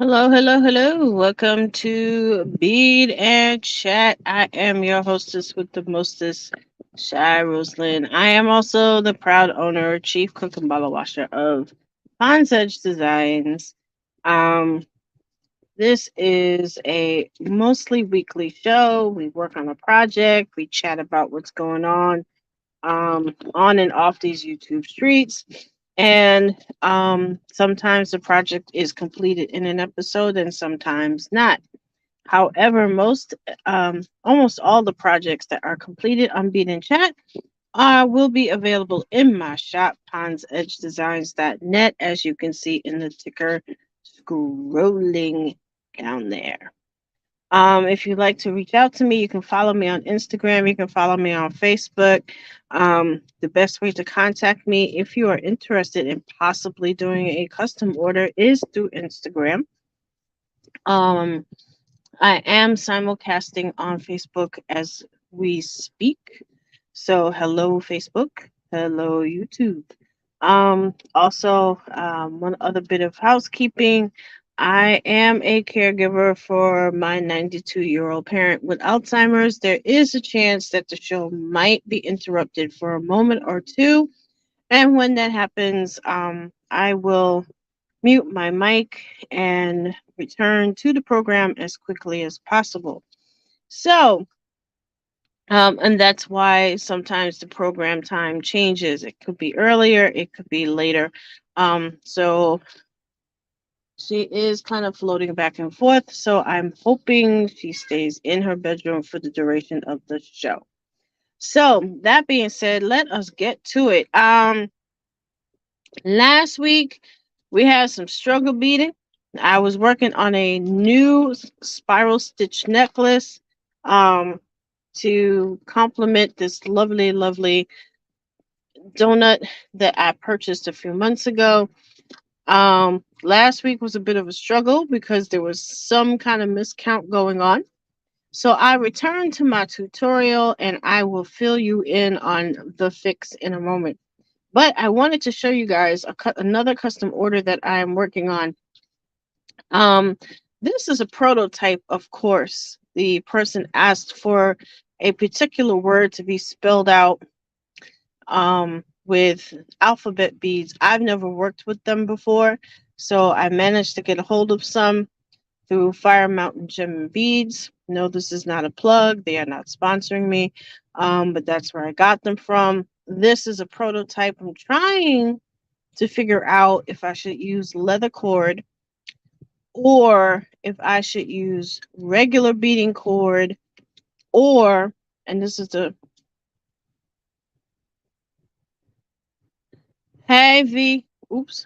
Hello, hello, hello. Welcome to Bead and Chat. I am your hostess with the mostest, Shy Roslyn. I am also the proud owner, chief cook and bottle washer of Pondsedgedesigns. Um, this is a mostly weekly show. We work on a project. We chat about what's going on and off these YouTube streets. And sometimes the project is completed in an episode and sometimes not. However, almost all the projects that are completed on Beat and Chat will be available in my shop, pondsedgedesigns.net, as you can see in the ticker scrolling down there. If you'd like to reach out to me, you can follow me on Instagram. You can follow me on Facebook. The best way to contact me if you are interested in possibly doing a custom order is through Instagram. Um, I am simulcasting on Facebook as we speak. So, hello, Facebook. Hello, YouTube. Also, one other bit of housekeeping. I am a caregiver for my 92-year-old parent with Alzheimer's. There is a chance that the show might be interrupted for a moment or two. And when that happens, I will mute my mic and return to the program as quickly as possible. So, and that's why sometimes the program time changes. It could be earlier, it could be later. So she is kind of floating back and forth. So I'm hoping she stays in her bedroom for the duration of the show. So that being said, let us get to it. Last week we had some struggle beading. I was working on a new spiral stitch necklace. To complement this lovely, lovely donut that I purchased a few months ago. Last week was a bit of a struggle because there was some kind of miscount going on. So I returned to my tutorial and I will fill you in on the fix in a moment. But I wanted to show you guys another custom order that I am working on. Um, this is a prototype, of course. The person asked for a particular word to be spelled out with alphabet beads. I've never worked with them before, so I managed to get a hold of some through Fire Mountain Gem and Beads. No, this is not a plug. They are not sponsoring me, but that's where I got them from. This is a prototype. I'm trying to figure out if I should use leather cord or if I should use regular beading cord or, and this is the, hey V, oops.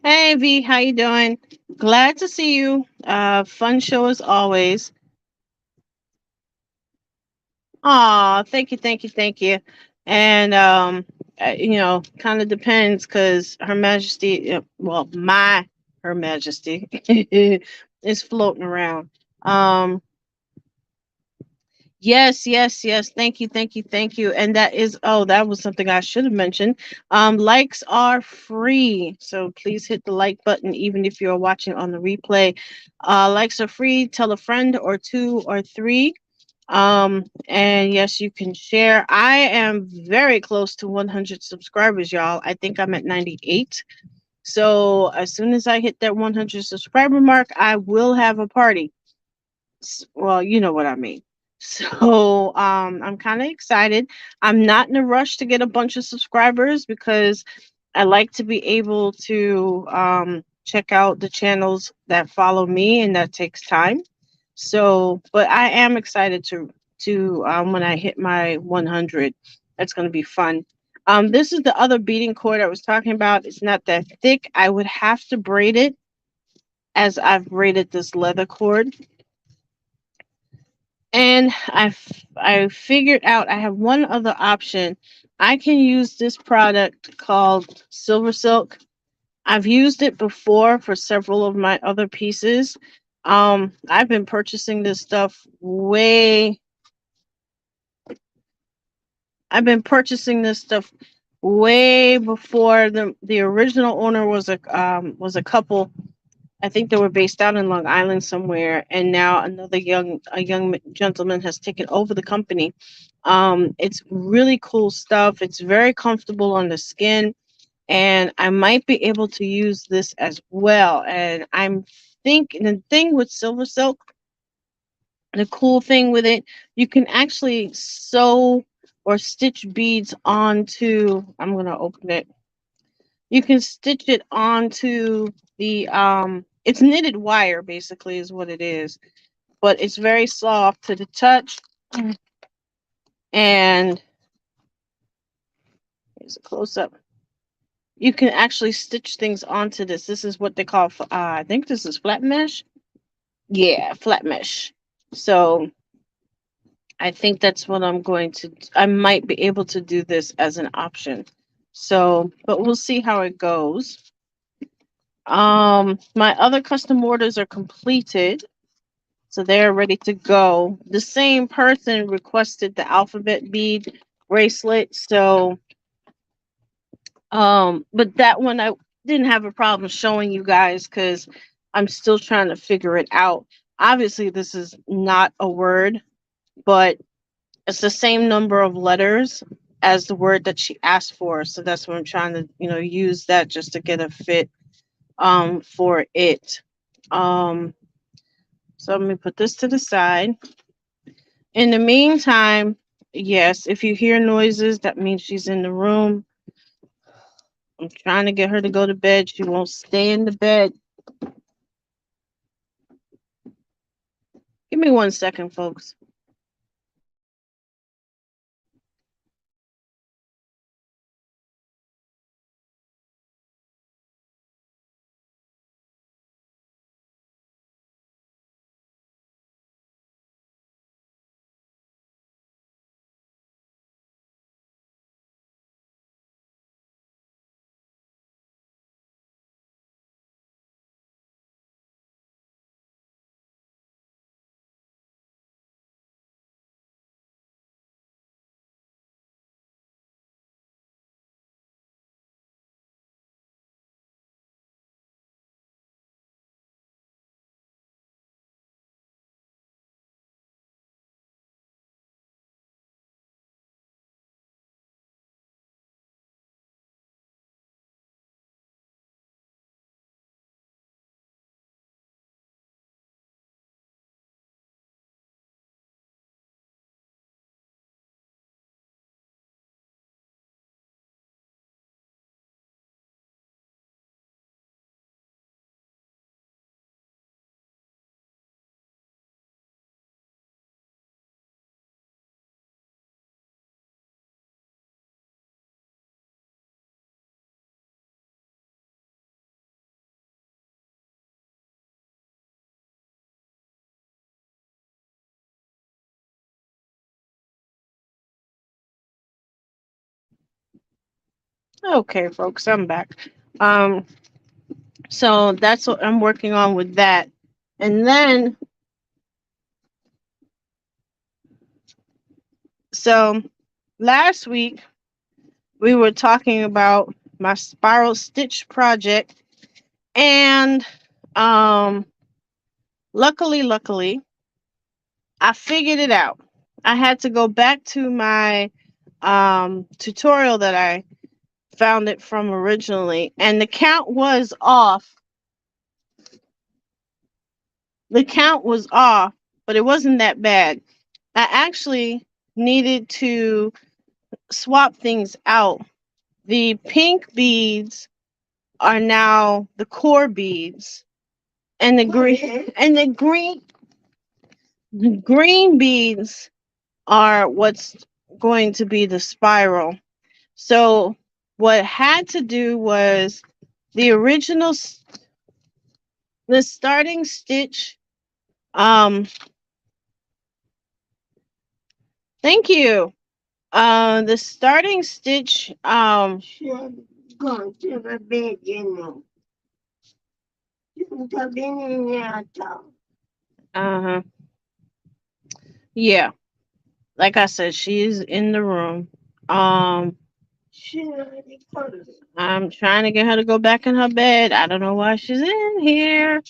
Hey V, how you doing? Glad to see you. Fun show as always. Aw, thank you, thank you, thank you. And kind of depends because Her Majesty, well, Her Majesty is floating around. Um, Yes, yes, yes. Thank you, thank you, thank you. And that is, oh, that was something I should have mentioned. Likes are free. So please hit the like button, even if you're watching on the replay. Likes are free. Tell a friend or two or three. And yes, you can share. I am very close to 100 subscribers, y'all. I think I'm at 98. So as soon as I hit that 100 subscriber mark, I will have a party. Well, you know what I mean. So I'm kind of excited. I'm not in a rush to get a bunch of subscribers because I like to be able to check out the channels that follow me, and that takes time. So, but I am excited to when I hit my 100. That's going to be fun. This is the other beading cord I was talking about. It's not that thick. I would have to braid it as I've braided this leather cord. And I figured out I have one other option. I can use this product called Silver Silk. I've used it before for several of my other pieces. I've been purchasing this stuff way. I've been purchasing this stuff way before the original owner was a couple. I think they were based out in Long Island somewhere, and now another young gentleman has taken over the company. It's really cool stuff. It's very comfortable on the skin, and I might be able to use this as well. And I'm thinking the thing with silver silk, the cool thing with it, you can actually sew or stitch beads onto. I'm gonna open it. You can stitch it onto the it's knitted wire basically is what it is, but it's very soft to the touch. And here's a close up. You can actually stitch things onto this. This is what they call I think this is flat mesh. Yeah, flat mesh. So I think that's what I might be able to do this as an option. So, but we'll see how it goes. My other custom orders are completed. So they're ready to go. The same person requested the alphabet bead bracelet. So but that one I didn't have a problem showing you guys because I'm still trying to figure it out. Obviously, this is not a word, but it's the same number of letters as the word that she asked for. So that's what I'm trying to, use that just to get a fit for it. Um so let me put this to the side. In the meantime, yes, if you hear noises, that means she's in the room. I'm trying to get her to go to bed. She won't stay in the bed. Give me 1 second, folks. Okay, folks, I'm back. Um, so that's what I'm working on with that. And then, so last week we were talking about my spiral stitch project, and um, luckily, I figured it out. I had to go back to my tutorial that I found it from originally, and the count was off. The count was off, but it wasn't that bad. I actually needed to swap things out. The pink beads are now the core beads, and the green beads are what's going to be the spiral. So what I had to do was the original the starting stitch. Thank you. The starting stitch. Go to the bed, you know. Uh-huh. Yeah. Like I said, she is in the room. Um, I'm trying to get her to go back in her bed. I don't know why she's in here.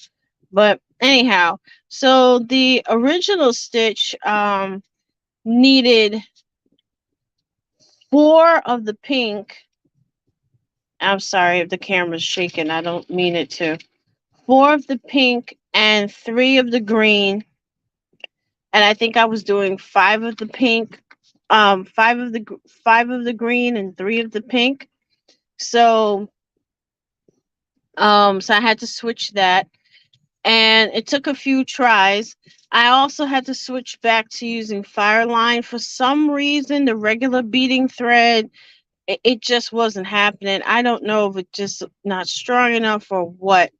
But anyhow, so the original stitch needed four of the pink. I'm sorry if the camera's shaking. I don't mean it to. Four of the pink and three of the green. And I think I was doing five of the pink, five of the green and three of the pink. So so I had to switch that, and it took a few tries. I also had to switch back to using Fireline. For some reason, the regular beading thread, it just wasn't happening. I don't know if it's just not strong enough or what,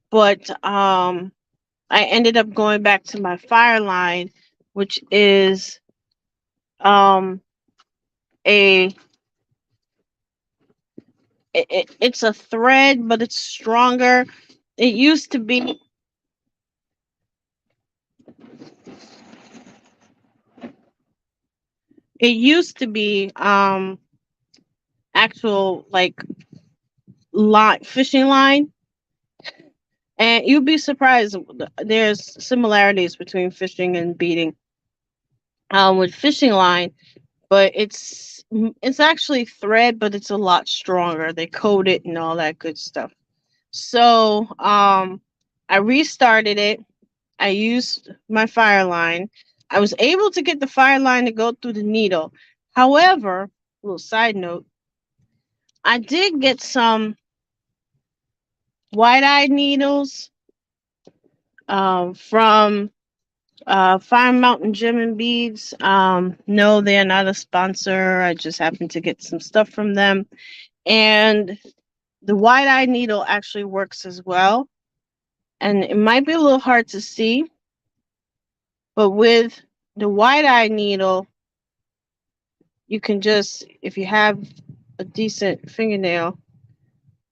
but I ended up going back to my Fireline, which is um a it's a thread, but it's stronger. It used to be actual like line fishing line, and you'd be surprised. There's similarities between fishing and beading. With fishing line, but it's actually thread, but it's a lot stronger. They coat it and all that good stuff. So I restarted it. I used my fire line. I was able to get the fire line to go through the needle. However, little side note, I did get some white-eyed needles from Fire Mountain Gem and Beads. No, they're not a sponsor. I just happened to get some stuff from them. And the white-eyed needle actually works as well. And it might be a little hard to see, but with the white-eyed needle, you can just, if you have a decent fingernail,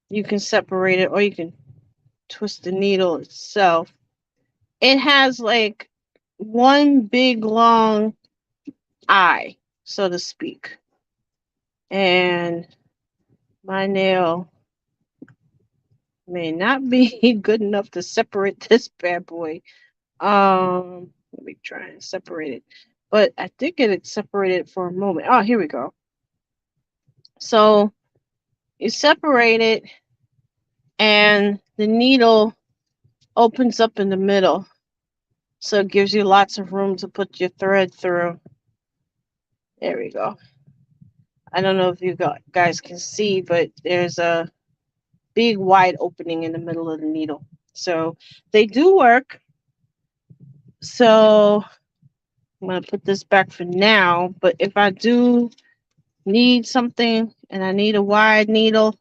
you can separate it, or you can twist the needle itself. It has like one big long eye, so to speak. And my nail may not be good enough to separate this bad boy. Let me try and separate it. But I did get it separated for a moment. Oh, here we go. So you separate it, and the needle opens up in the middle. So it gives you lots of room to put your thread through. There we go. I don't know if you guys can see, but there's a big wide opening in the middle of the needle. So they do work. So I'm going to put this back for now. But if I do need something and I need a wide needle,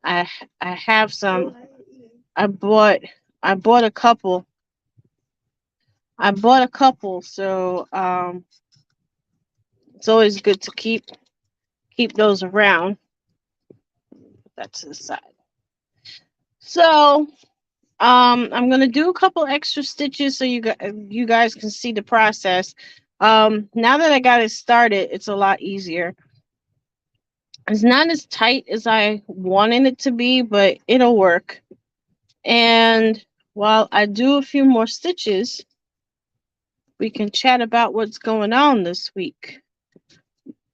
I have some. I bought a couple. So it's always good to keep those around. Put that to the side. So I'm gonna do a couple extra stitches so you guys can see the process. Now that I got it started, it's a lot easier. It's not as tight as I wanted it to be, but it'll work. And while I do a few more stitches, we can chat about what's going on this week.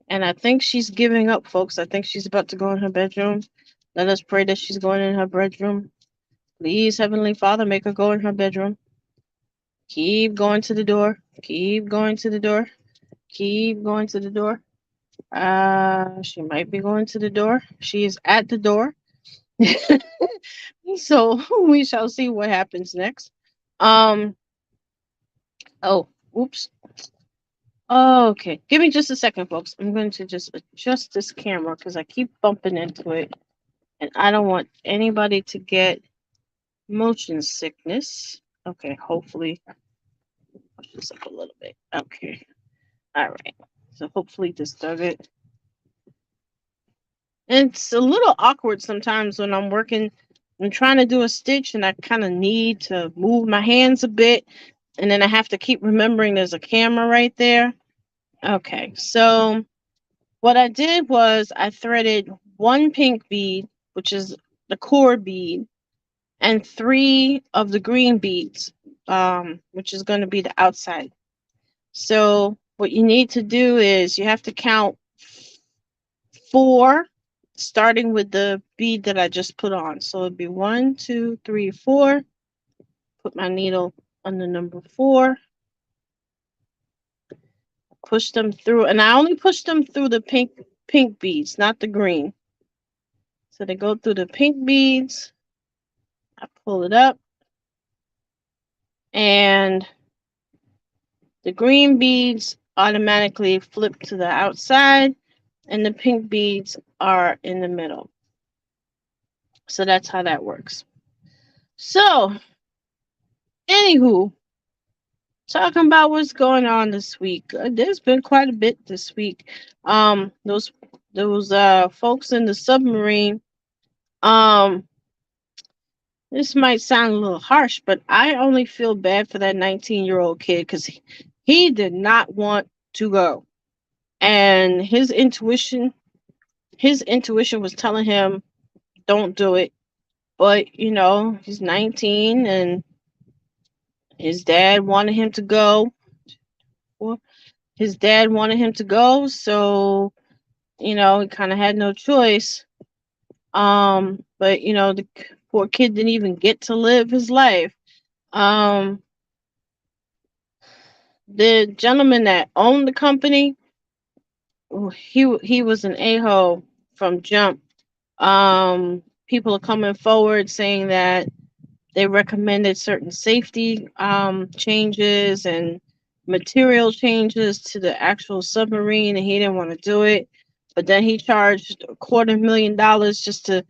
And I think she's giving up, folks. I think she's about to go in her bedroom. Let us pray that she's going in her bedroom. Please, Heavenly Father, make her go in her bedroom. Keep going to the door. Keep going to the door. Keep going to the door. She might be going to the door. She is at the door. So we shall see what happens next. Oh, oops. Okay, give me just a second, folks. I'm going to just adjust this camera because I keep bumping into it, and I don't want anybody to get motion sickness. Okay, hopefully, push this up a little bit. Okay, all right. So hopefully this does it. It's a little awkward sometimes when I'm working. I'm trying to do a stitch, and I kind of need to move my hands a bit, and then I have to keep remembering there's a camera right there. Okay, so What I did was I threaded one pink bead, which is the core bead, and three of the green beads, which is going to be the outside. So what you need to do is you have to count four, starting with the bead that I just put on. So it'd be 1, 2, 3, 4. Put my needle on the number 4, push them through, and I only push them through the pink beads, not the green. So they go through the pink beads. I pull it up, and the green beads automatically flip to the outside, and the pink beads are in the middle. So that's how that works. So, anywho, talking about what's going on this week. There's been quite a bit this week. Those folks in the submarine. Um, this might sound a little harsh, but I only feel bad for that 19-year-old kid because he did not want to go, and his intuition was telling him don't do it. But he's 19, and his dad wanted him to go. Well, his dad wanted him to go, so he kind of had no choice. But the poor kid didn't even get to live his life. Um, the gentleman that owned the company, he was an a-hole from jump. People are coming forward saying that they recommended certain safety changes and material changes to the actual submarine, and he didn't want to do it. But then he charged $250,000 just to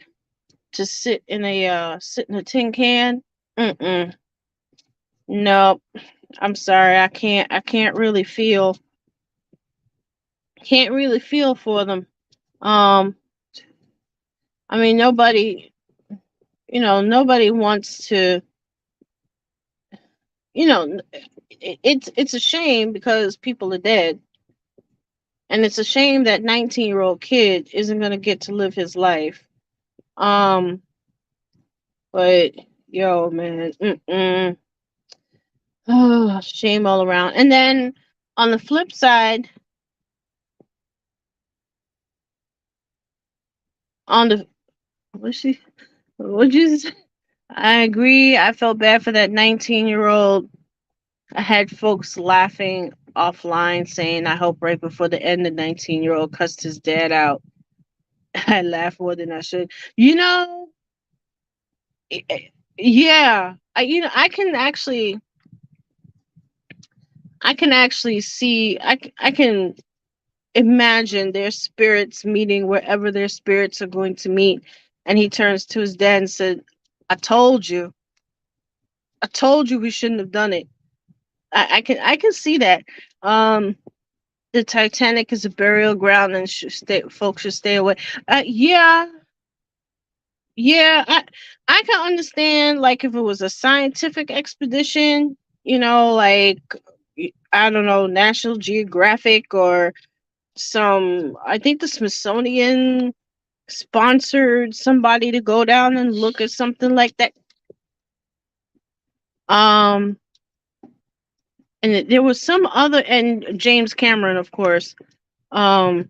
sit in a tin can. Mm-mm. No, I'm sorry. I can't really feel for them. Um, I mean, nobody wants to. It's a shame because people are dead, and it's a shame that 19-year-old kid isn't gonna get to live his life. Um, but yo, man, oh, shame all around. And then on the flip side, on the what she what you say? I agree. I felt bad for that 19-year-old. I had folks laughing offline saying, I hope right before the end, the 19-year-old cussed his dad out. I laughed more than I should. You know, yeah. I can actually see. I can imagine their spirits meeting wherever their spirits are going to meet. And he turns to his dad and said, "I told you. I told you we shouldn't have done it." I can see that. Um, the Titanic is a burial ground, and folks should stay away. Yeah, yeah. I can understand, like, if it was a scientific expedition, like, I don't know, National Geographic or some. I think the Smithsonian sponsored somebody to go down and look at something like that. Um, and there was some other, and James Cameron, of course. Um,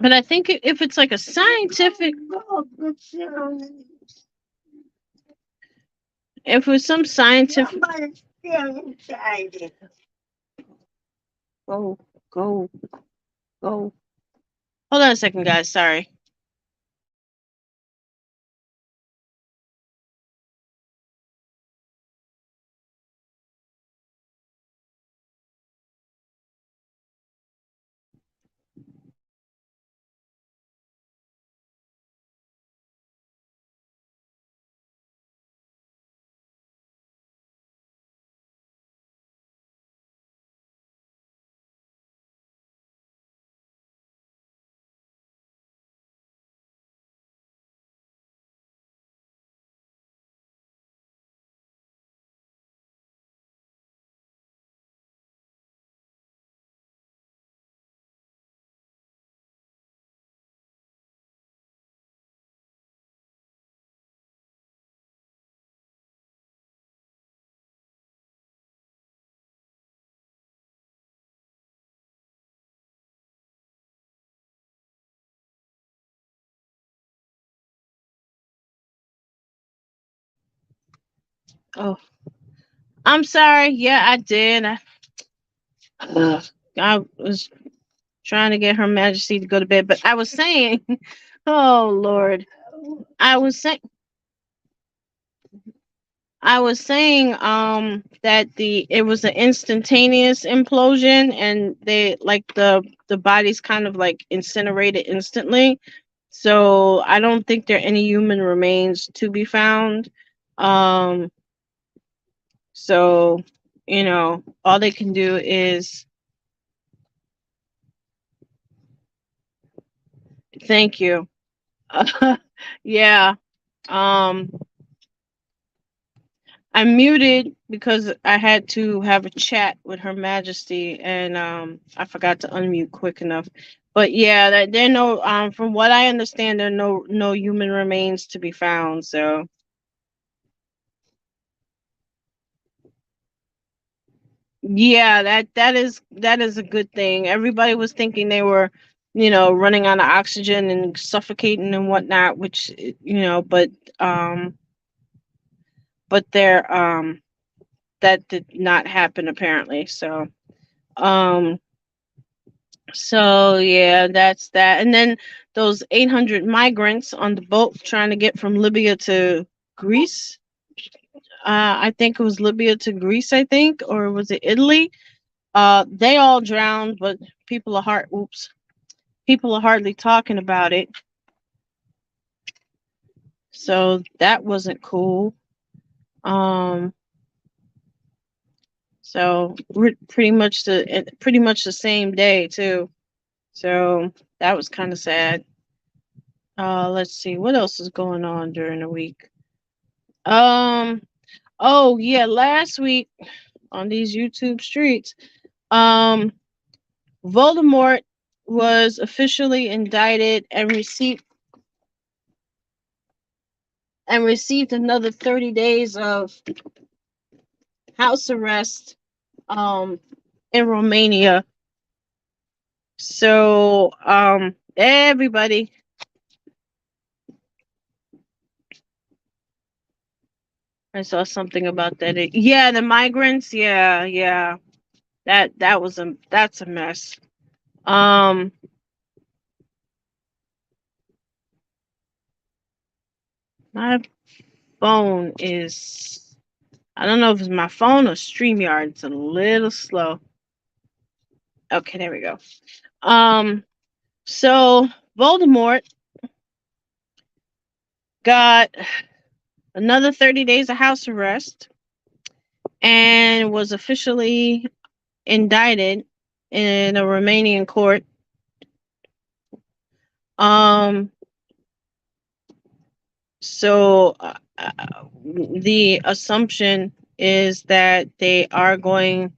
but I think if it's like a scientific, if it's some scientific, go, go, go. Hold on a second, guys. Sorry. Oh, I'm sorry. Yeah, I did. I was trying to get Her Majesty to go to bed, but I was saying, oh Lord, I was saying. I was saying that it was an instantaneous implosion, and they like the bodies kind of like incinerated instantly. So I don't think there are any human remains to be found. Um so all they can do is thank you. Yeah. Um I muted because I had to have a chat with Her Majesty, and I forgot to unmute quick enough. But yeah, that there are no from what I understand, there are no human remains to be found. So yeah, that is a good thing. Everybody was thinking they were, running out of oxygen and suffocating and whatnot, which um but there that did not happen apparently. Um So yeah, that's that. And then those 800 migrants on the boat trying to get from Libya to Greece. I think it was Libya to Greece, I think, or was it Italy? They all drowned, but people are hardly talking about it. So that wasn't cool. Um, so pretty much the same day too. So that was kind of sad. Let's see what else is going on during the week. Um, Oh yeah, last week on these YouTube streets, um, Voldemort was officially indicted and received another 30 days of house arrest um in Romania. So everybody, I saw something about that. Yeah, the migrants. Yeah, yeah. That's a mess. Um, my phone is I don't know if it's my phone or StreamYard. It's a little slow. Okay, there we go. Um, so Voldemort got another 30 days of house arrest and was officially indicted in a Romanian court. Um, the assumption is that they are going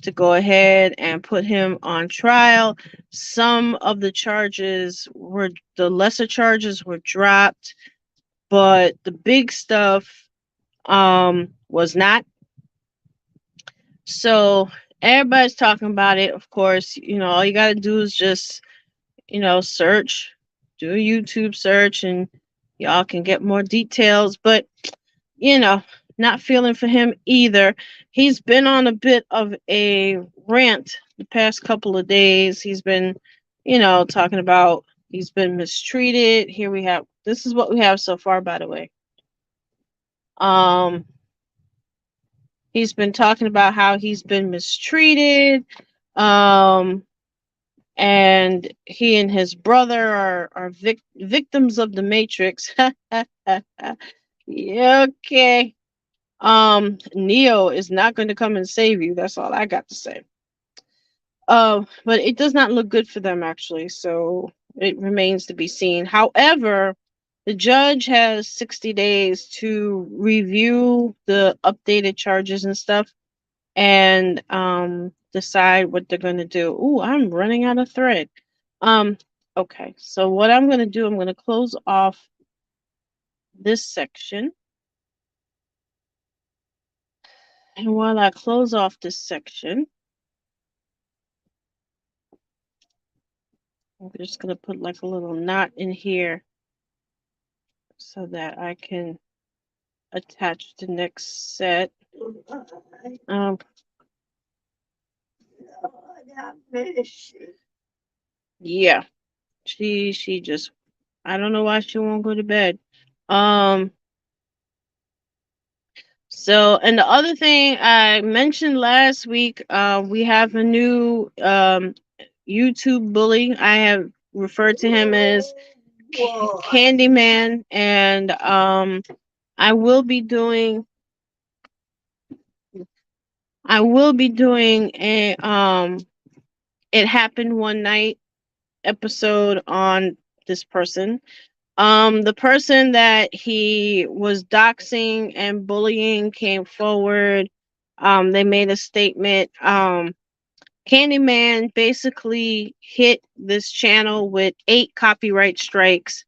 to go ahead and put him on trial. Some of the lesser charges were dropped, but the big stuff was not. So everybody's talking about it. Of course, all you got to do is just, search, do a YouTube search, and y'all can get more details. But you know, not feeling for him either. He's been on a bit of a rant the past couple of days. He's been, talking about he's been mistreated. This is what we have so far, by the way. Um, he's been talking about how he's been mistreated. Um, and he and his brother are victims of the Matrix. Yeah, okay. Neo is not going to come and save you. That's all I got to say. But it does not look good for them actually, so it remains to be seen. However, the judge has 60 days to review the updated charges and stuff and decide what they're going to do. Ooh, I'm running out of thread. Um okay. So what I'm going to do, I'm going to close off this section. And while I close off this section, I'm just going to put like a little knot in here so that I can attach the next set. Um, yeah, she just, I don't know why she won't go to bed. Um, so, and the other thing I mentioned last week, we have a new YouTube bully. I have referred to him as Candyman, and I will be doing I will be doing a it happened one night episode on this person. The person that he was doxing and bullying came forward. They made a statement. Candyman basically hit this channel with 8 copyright strikes,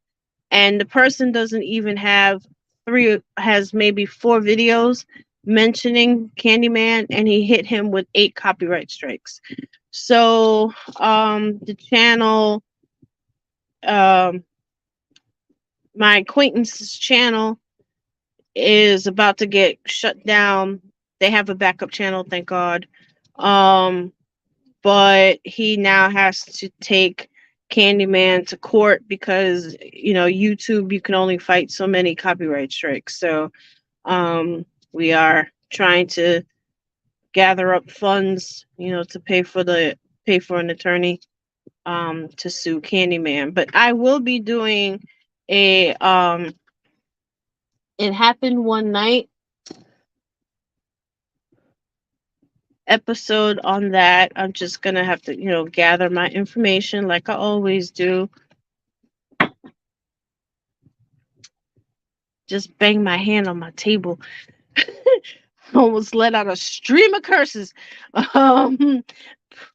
and the person doesn't even have three, has maybe 4 videos mentioning Candyman, and he hit him with 8 copyright strikes. So, the channel, um, my acquaintance's channel is about to get shut down. They have a backup channel, thank God. Um, but he now has to take Candyman to court because, YouTube, you can only fight so many copyright strikes. So, we are trying to gather up funds, to pay for an attorney to sue Candyman. But I will be doing a it happened one night episode on that. I'm just gonna have to, gather my information like I always do. Just bang my hand on my table. Almost let out a stream of curses. Um,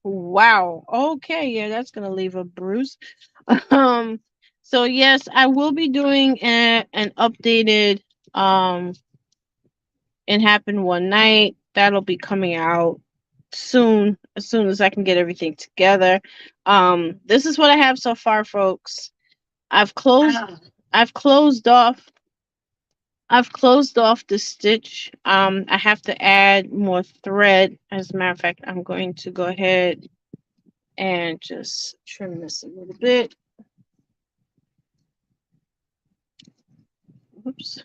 wow. Okay, yeah, that's gonna leave a bruise. Um, so yes, I will be doing an updated It Happened One Night. That'll be coming out soon, as soon as I can get everything together. This is what I have so far, folks. I've closed I've closed off I've closed off the stitch. I have to add more thread. As a matter of fact, I'm going to go ahead and just trim this a little bit. Oops.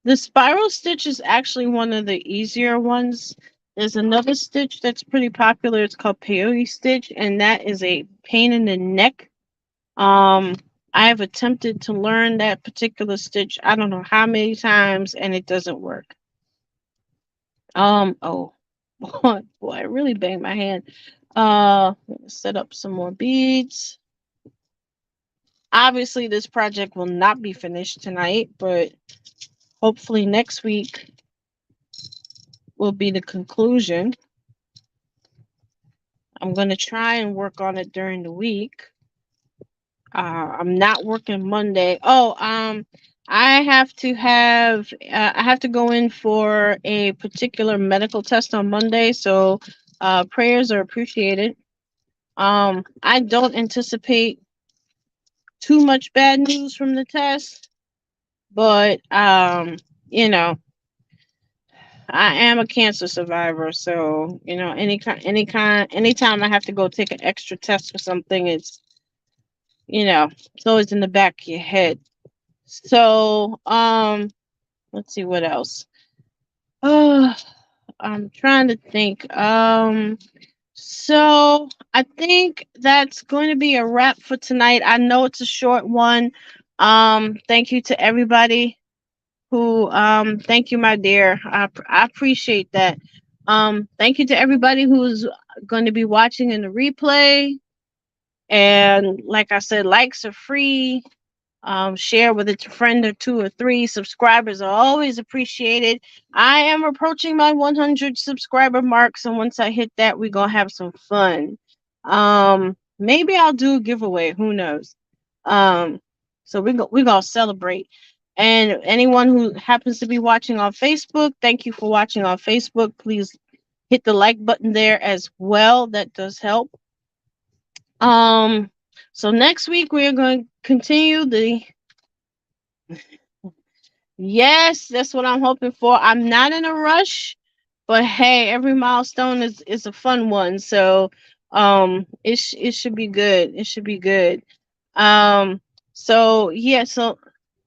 The spiral stitch is actually one of the easier ones. There's another stitch that's pretty popular. It's called peyote stitch, and that is a pain in the neck. Um, I have attempted to learn that particular stitch, I don't know how many times, and it doesn't work. Oh, boy, I really banged my hand. Set up some more beads. Obviously, this project will not be finished tonight, but hopefully next week will be the conclusion. I'm going to try and work on it during the week. I'm not working Monday. Oh, I have to go in for a particular medical test on Monday, so prayers are appreciated. I don't anticipate too much bad news from the test, but you know, I am a cancer survivor, so anytime I have to go take an extra test for something, it's always in the back of your head. So, let's see what else. Uh, I'm trying to think. So I think that's going to be a wrap for tonight. I know it's a short one. Thank you to everybody who, thank you, my dear. I appreciate that. Thank you to everybody who's going to be watching in the replay. And like I said, likes are free. Share with a friend or 2 or 3. Subscribers are always appreciated. I am approaching my 100 subscriber mark, so once I hit that, we're gonna have some fun. Maybe I'll do a giveaway. Who knows? So we're gonna celebrate. And anyone who happens to be watching on Facebook, thank you for watching on Facebook. Please hit the like button there as well. That does help. So next week we are going to continue Yes, that's what I'm hoping for. I'm not in a rush, but hey, every milestone is a fun one. So it should be good. It should be good. Um so yeah, so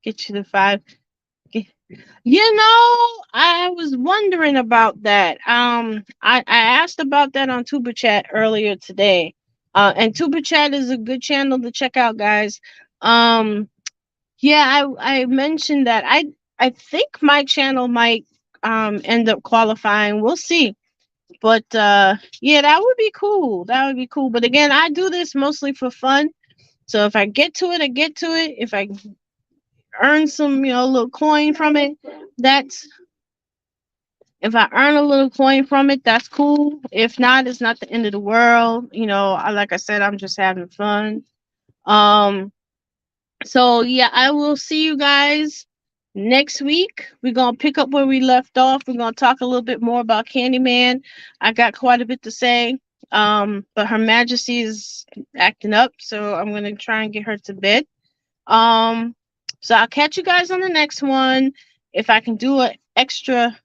get you the five. You know, I was wondering about that. I asked about that on Tuber Chat earlier today. And Tuber Chat is a good channel to check out, guys. Um, yeah, I mentioned that I think my channel might end up qualifying. We'll see. But yeah, that would be cool. That would be cool. But again, I do this mostly for fun. So if I get to it, I get to it. If I earn some, a little coin from it, that's if I earn a little coin from it, that's cool. If not, it's not the end of the world. Like I said, I'm just having fun. Um, so yeah, I will see you guys next week. We're gonna pick up where we left off. We're gonna talk a little bit more about Candyman. I got quite a bit to say. But Her Majesty is acting up, so I'm gonna try and get her to bed. Um, so I'll catch you guys on the next one. If I can do an extra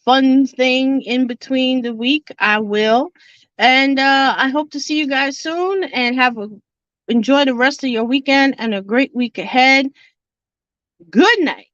fun thing in between the week, I will. And I hope to see you guys soon and enjoy the rest of your weekend and a great week ahead. Good night.